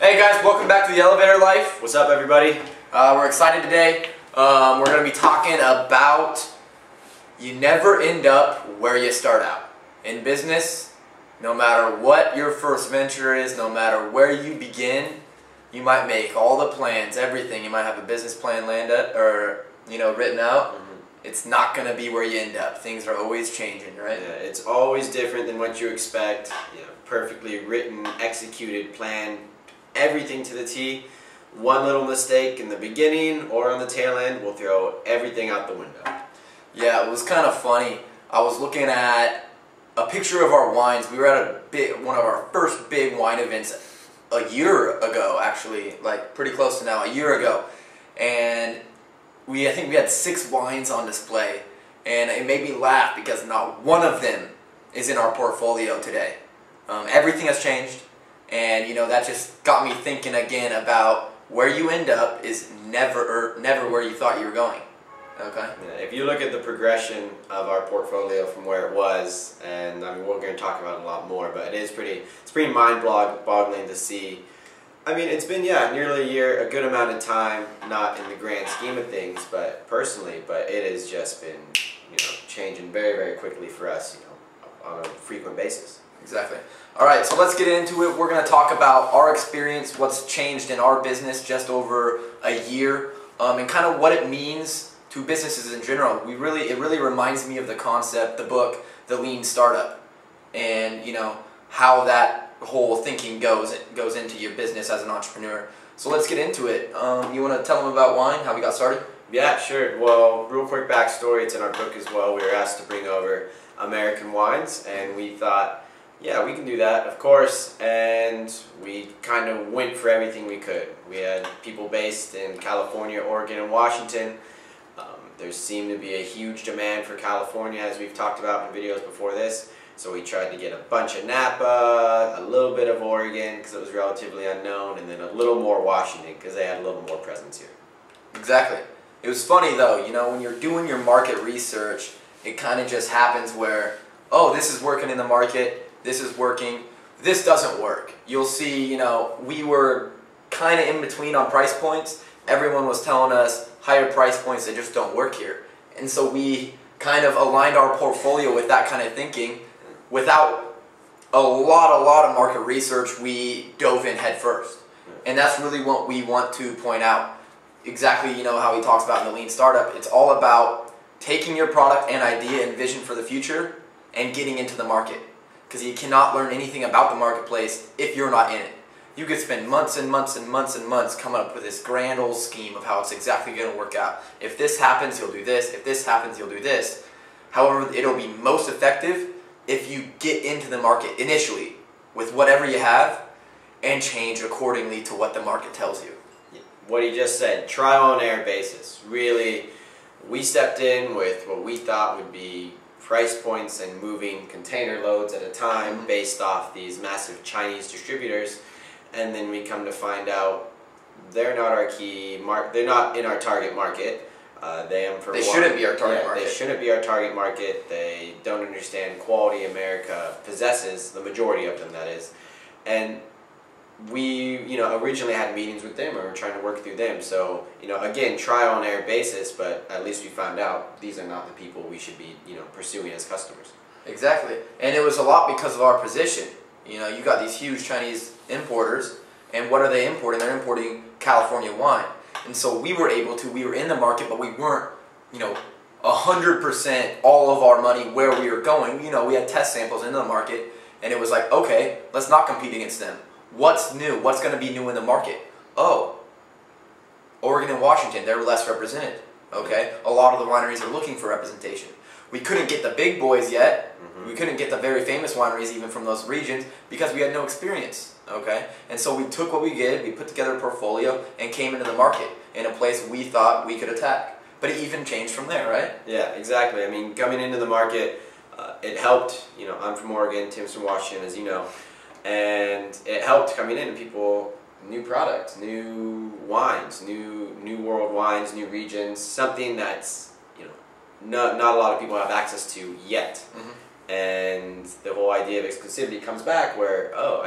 Hey guys, welcome back to the Elevator Life. What's up, everybody? We're excited today. We're going to be talking about you never end up where you start out. In business, no matter what your first venture is, no matter where you begin, you might make all the plans, everything. You might have a business plan written out. It's not going to be where you end up. Things are always changing, right? Yeah, it's always different than what you expect. Perfectly written, executed plan, everything to the T. One little mistake in the beginning or on the tail end will throw everything out the window. Yeah, it was kind of funny. I was looking at a picture of our wines. We were at one of our first big wine events a year ago, actually, like pretty close to now, a year ago. And I think we had 6 wines on display. And it made me laugh because not one of them is in our portfolio today. Everything has changed. And that just got me thinking again about where you end up is never where you thought you were going. Okay. Yeah, if you look at the progression of our portfolio from where it was, and I mean we're going to talk about it a lot more, but it's pretty mind-boggling to see. I mean, it's been nearly a year, a good amount of time, not in the grand scheme of things, but personally, but it has just been changing very quickly for us, on a frequent basis. Exactly. All right, so let's get into it. We're going to talk about our experience, what's changed in our business just over a year, and kind of what it means to businesses in general. It really reminds me of the concept, the book, The Lean Startup, and how that whole thinking goes into your business as an entrepreneur. So let's get into it. You want to tell them about wine, how we got started? Yeah, sure. Well, real quick backstory, it's in our book as well. We were asked to bring over American wines, and we thought, yeah, we can do that, of course, and we kind of went for everything we could. We had people based in California, Oregon, and Washington. There seemed to be a huge demand for California, as we've talked about in videos before this, so we tried to get a bunch of Napa, a little bit of Oregon, because it was relatively unknown, and then a little more Washington, because they had a little more presence here. Exactly. It was funny, though, when you're doing your market research, it kind of just happens where, oh, this is working in the market, this is working, this doesn't work. You'll see, we were kind of in between on price points. Everyone was telling us higher price points, they just don't work here. And so we kind of aligned our portfolio with that kind of thinking. Without a lot of market research, we dove in head first. And that's really what we want to point out. Exactly, how he talks about in the Lean Startup. It's all about taking your product and idea and vision for the future and getting into the market. Because you cannot learn anything about the marketplace if you're not in it. You could spend months and months and months and months coming up with this grand old scheme of how it's exactly going to work out. If this happens, you'll do this. If this happens, you'll do this. However, it'll be most effective if you get into the market initially with whatever you have and change accordingly to what the market tells you. What he just said, trial and error basis. Really, we stepped in with what we thought would be price points and moving container loads at a time based off these massive Chinese distributors, and then we come to find out they're not our they're not in our target market. They shouldn't be our target market. They shouldn't be our target market. They don't understand quality America possesses, the majority of them that is. And we originally had meetings with them and we were trying to work through them. So again, trial and error basis, but at least we found out these are not the people we should be pursuing as customers. Exactly. And it was a lot because of our position. You got these huge Chinese importers, and what are they importing? They're importing California wine. And so we were in the market, but we weren't 100% all of our money where we were going. We had test samples into the market, and it was like, okay, let's not compete against them. What's new? What's going to be new in the market? Oh, Oregon and Washington, they're less represented. Okay, a lot of the wineries are looking for representation. We couldn't get the big boys yet. We couldn't get the very famous wineries even from those regions because we had no experience. Okay, and so we took what we did, we put together a portfolio and came into the market in a place we thought we could attack. But it even changed from there, right? Yeah, exactly. I mean, coming into the market, it helped. I'm from Oregon, Tim's from Washington, as you know. And it helped coming in, people, new products, new wines, new world wines, new regions, something that's not a lot of people have access to yet. and the whole idea of exclusivity comes back where, oh,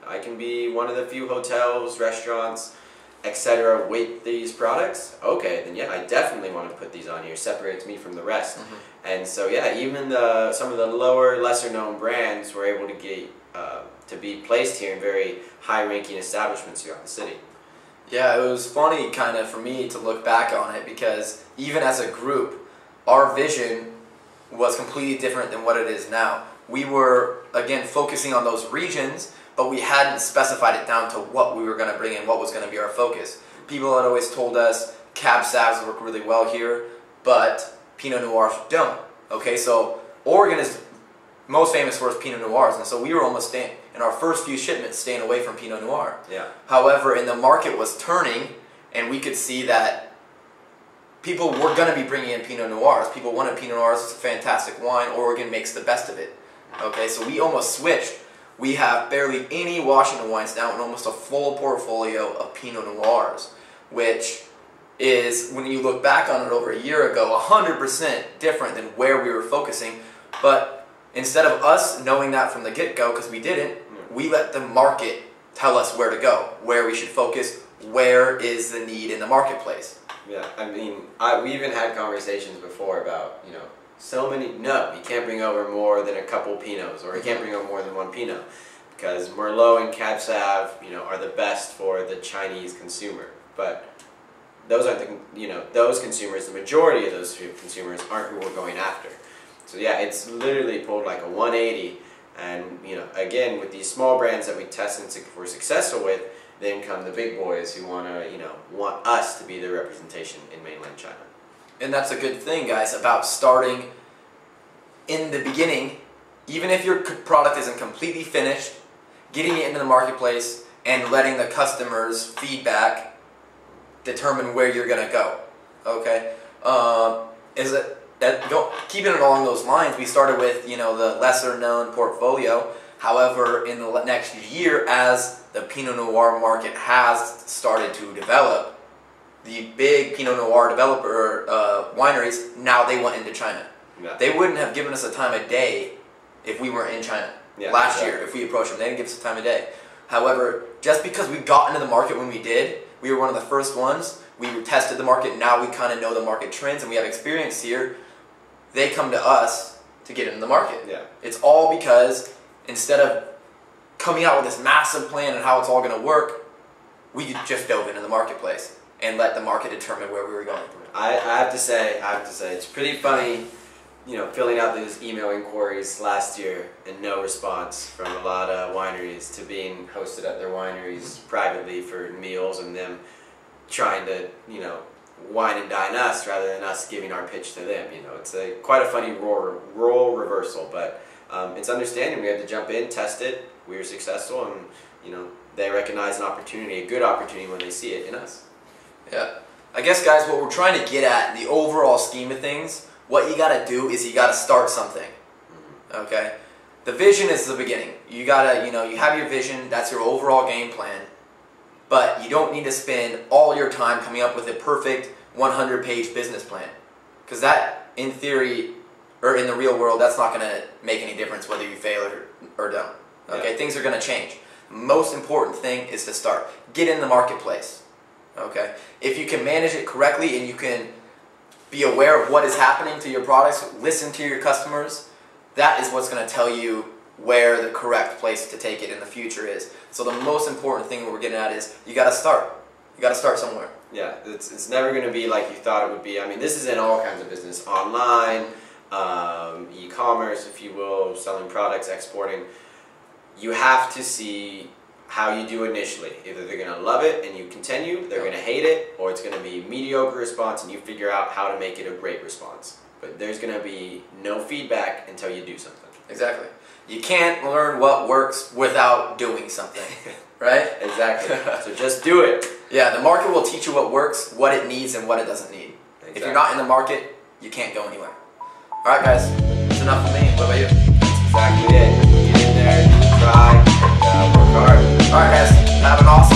I can be one of the few hotels, restaurants, etc. with these products. Okay, then yeah, I definitely want to put these on here. Separates me from the rest. And so yeah, even some of the lower, lesser known brands were able to get to be placed here in very high-ranking establishments throughout the city. Yeah, it was funny kind of for me to look back on it, because even as a group, our vision was completely different than what it is now. We were, again, focusing on those regions, but we hadn't specified it down to what we were going to bring in, what was going to be our focus. People had always told us Cab Savs work really well here, but Pinot Noirs don't. Okay, so Oregon is most famous for its Pinot Noirs, and so we were almost in our first few shipments staying away from Pinot Noir. Yeah. However, in the market was turning, and we could see that people were going to be bringing in Pinot Noirs. People wanted Pinot Noirs. It's a fantastic wine. Oregon makes the best of it. Okay, so we almost switched. We have barely any Washington wines now and almost a full portfolio of Pinot Noirs, which is, when you look back on it over a year ago, 100% different than where we were focusing. But instead of us knowing that from the get-go, because we didn't, we let the market tell us where to go, where we should focus, where is the need in the marketplace. Yeah, I mean, we even had conversations before about, you know, you can't bring over more than a couple Pinots, or you can't bring over more than one Pinot, because Merlot and Cab Sav, you know, are the best for the Chinese consumer. But those aren't those consumers, the majority of those consumers aren't who we're going after. So yeah, it's literally pulled like a 180, and you know, again, with these small brands that we test and we're successful with, then come the big boys who want us to be their representation in mainland China. And that's a good thing, guys, about starting in the beginning, even if your product isn't completely finished, getting it into the marketplace and letting the customers' feedback determine where you're going to go. Okay? Keeping it along those lines, we started with, you know, the lesser known portfolio. However, in the next year, as the Pinot Noir market has started to develop, the big Pinot Noir developer wineries, now they went into China. Yeah. They wouldn't have given us a time of day if we weren't in China. Yeah, last year, if we approached them, they didn't give us a time of day. However, just because we got into the market when we did, we were one of the first ones. We tested the market. Now we kind of know the market trends and we have experience here. They come to us to get into the market. Yeah. It's all because instead of coming out with this massive plan and how it's all going to work, we just dove into the marketplace and let the market determine where we were going. I have to say, it's pretty funny, you know, filling out those email inquiries last year and no response from a lot of wineries, to being hosted at their wineries privately for meals and them trying to, you know, wine and dine us rather than us giving our pitch to them. You know, it's quite a funny role reversal, but it's understanding. We had to jump in, test it. We were successful, and you know, they recognize an opportunity, a good opportunity, when they see it in us. Yeah. I guess, guys, what we're trying to get at in the overall scheme of things, what you got to do is you got to start something. Okay? The vision is the beginning. You got to, you know, you have your vision, that's your overall game plan, but you don't need to spend all your time coming up with a perfect 100-page business plan, because that, in theory, or in the real world, that's not going to make any difference whether you fail or don't. Okay? Yeah. Things are going to change. Most important thing is to start. Get in the marketplace. Okay? If you can manage it correctly and you can be aware of what is happening to your products, listen to your customers, that is what's going to tell you where the correct place to take it in the future is. So the most important thing we're getting at is you got to start. You got to start somewhere. Yeah, it's never going to be like you thought it would be. I mean, this is in all kinds of business. Online, e-commerce, if you will, selling products, exporting. You have to see how you do initially. Either they're going to love it and you continue, they're going to hate it, or it's going to be mediocre response and you figure out how to make it a great response. But there's going to be no feedback until you do something. Exactly. You can't learn what works without doing something, right? Exactly. So just do it. Yeah, the market will teach you what works, what it needs, and what it doesn't need. Exactly. If you're not in the market, you can't go anywhere. All right, guys. That's enough for me. What about you? That's exactly it. Get in there, try, and work hard. All right, guys. Have an awesome